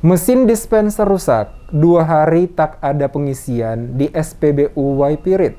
Mesin dispenser rusak, 2 hari tak ada pengisian di SPBU Waipirit.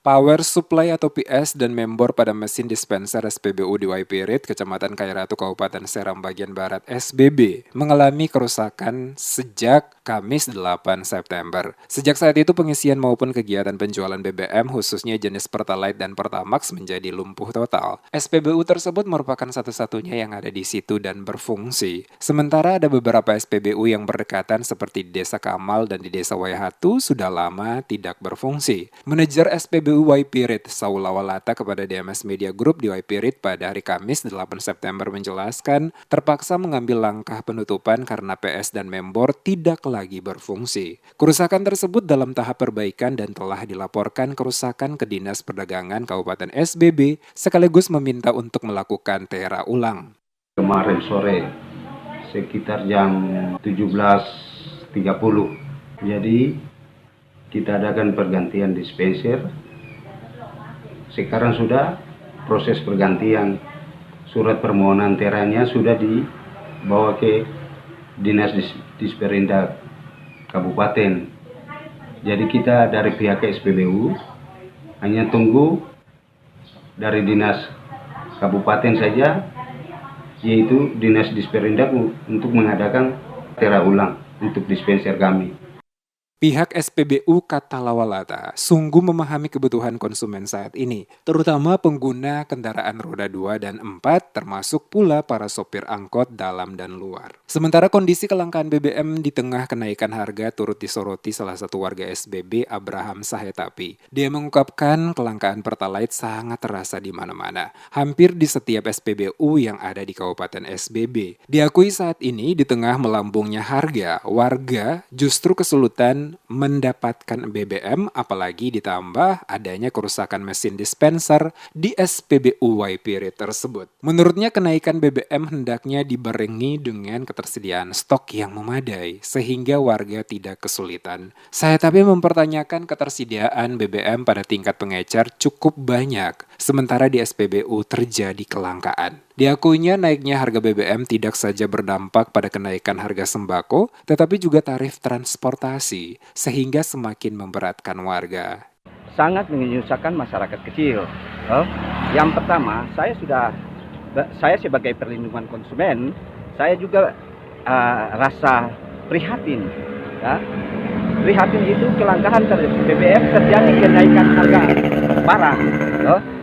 Power supply atau PS dan membor pada mesin dispenser SPBU di Waipirit, Kecamatan Kairatu, Kabupaten Seram bagian Barat SBB, mengalami kerusakan sejak Kamis 8 September. Sejak saat itu pengisian maupun kegiatan penjualan BBM khususnya jenis Pertalite dan Pertamax menjadi lumpuh total. SPBU tersebut merupakan satu-satunya yang ada di situ dan berfungsi. Sementara ada beberapa SPBU yang berdekatan seperti di Desa Kamal dan di Desa Waihatu sudah lama tidak berfungsi. Manajer SPBU Waipirit, Saul Lawalata, kepada DMS Media Group di Waipirit pada hari Kamis 8 September menjelaskan terpaksa mengambil langkah penutupan karena PS dan membor tidak lagi berfungsi. Kerusakan tersebut dalam tahap perbaikan dan telah dilaporkan kerusakan ke Dinas Perdagangan Kabupaten SBB sekaligus meminta untuk melakukan TRA ulang. Kemarin sore sekitar jam 17.30, jadi kita adakan pergantian dispenser. Sekarang sudah proses pergantian, surat permohonan teranya sudah dibawa ke Dinas Disperindak Kabupaten. Jadi kita dari pihak SPBU hanya tunggu dari Dinas Kabupaten saja, yaitu Dinas Disperindak untuk mengadakan TRA ulang untuk dispenser kami. Pihak SPBU, kata Lawalata, sungguh memahami kebutuhan konsumen saat ini, terutama pengguna kendaraan roda 2 dan 4, termasuk pula para sopir angkot dalam dan luar. Sementara kondisi kelangkaan BBM di tengah kenaikan harga turut disoroti salah satu warga SBB, Abraham Sahetapi. Dia mengungkapkan kelangkaan Pertalite sangat terasa di mana-mana, hampir di setiap SPBU yang ada di Kabupaten SBB. Diakui saat ini di tengah melambungnya harga, warga justru kesulitan mendapatkan BBM, apalagi ditambah adanya kerusakan mesin dispenser di SPBU Waipirit tersebut. Menurutnya kenaikan BBM hendaknya dibarengi dengan ketersediaan stok yang memadai sehingga warga tidak kesulitan. Saya tapi mempertanyakan ketersediaan BBM pada tingkat pengecer cukup banyak, sementara di SPBU terjadi kelangkaan. Diakuinya naiknya harga BBM tidak saja berdampak pada kenaikan harga sembako, tetapi juga tarif transportasi, sehingga semakin memberatkan warga. Sangat menyusahkan masyarakat kecil. Yang pertama, saya sebagai perlindungan konsumen, saya juga rasa prihatin. Ya. Prihatin itu kelangkaan BBM terjadi kenaikan harga barang.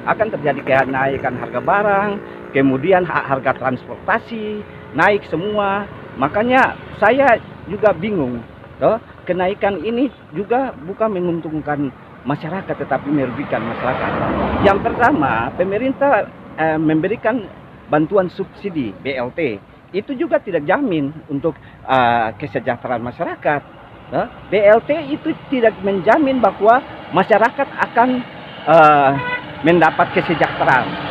Akan terjadi kenaikan harga barang, kemudian harga transportasi naik semua. Makanya saya juga bingung. Kenaikan ini juga bukan menguntungkan masyarakat tetapi merugikan masyarakat. Yang pertama, pemerintah memberikan bantuan subsidi BLT. Itu juga tidak jamin untuk kesejahteraan masyarakat. BLT itu tidak menjamin bahwa masyarakat akan mendapat kesejahteraan.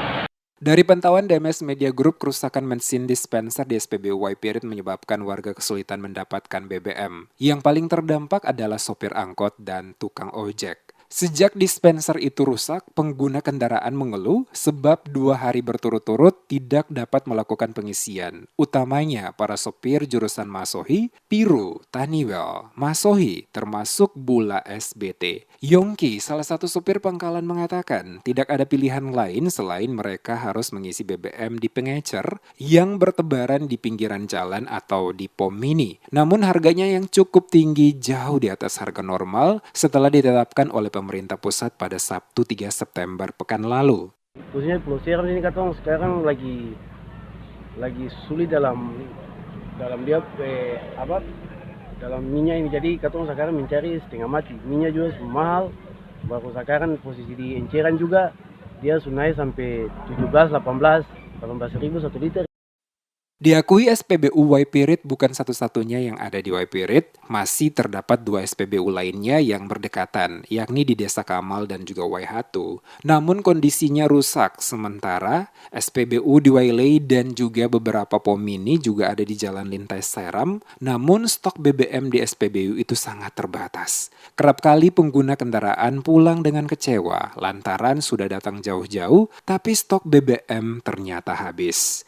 Dari pantauan DMS Media Group, kerusakan mesin dispenser di SPBU Waipirit menyebabkan warga kesulitan mendapatkan BBM. Yang paling terdampak adalah sopir angkot dan tukang ojek. Sejak dispenser itu rusak, pengguna kendaraan mengeluh sebab 2 hari berturut-turut tidak dapat melakukan pengisian. Utamanya para sopir jurusan Masohi, Piru, Taniwel, Masohi, termasuk Bula SBT. Yongki, salah satu sopir pangkalan, mengatakan tidak ada pilihan lain selain mereka harus mengisi BBM di pengecer yang bertebaran di pinggiran jalan atau di pom mini. Namun harganya yang cukup tinggi jauh di atas harga normal setelah ditetapkan oleh pemerintah pusat pada Sabtu 3 September pekan lalu. Khususnya Pulau Seram ini katong sekarang lagi sulit dalam dia dalam minyak ini. Jadi katong sekarang mencari setengah mati. Minyak juga mahal. Baru sekarang posisi di enceran juga dia sudah naik sampai 18 ribu 1 liter. Diakui SPBU Waipirit bukan satu-satunya yang ada di Waipirit, masih terdapat 2 SPBU lainnya yang berdekatan, yakni di Desa Kamal dan juga Waihatu. Namun kondisinya rusak, sementara SPBU di Wailei dan juga beberapa pom mini juga ada di Jalan Lintai Seram, namun stok BBM di SPBU itu sangat terbatas. Kerap kali pengguna kendaraan pulang dengan kecewa, lantaran sudah datang jauh-jauh, tapi stok BBM ternyata habis.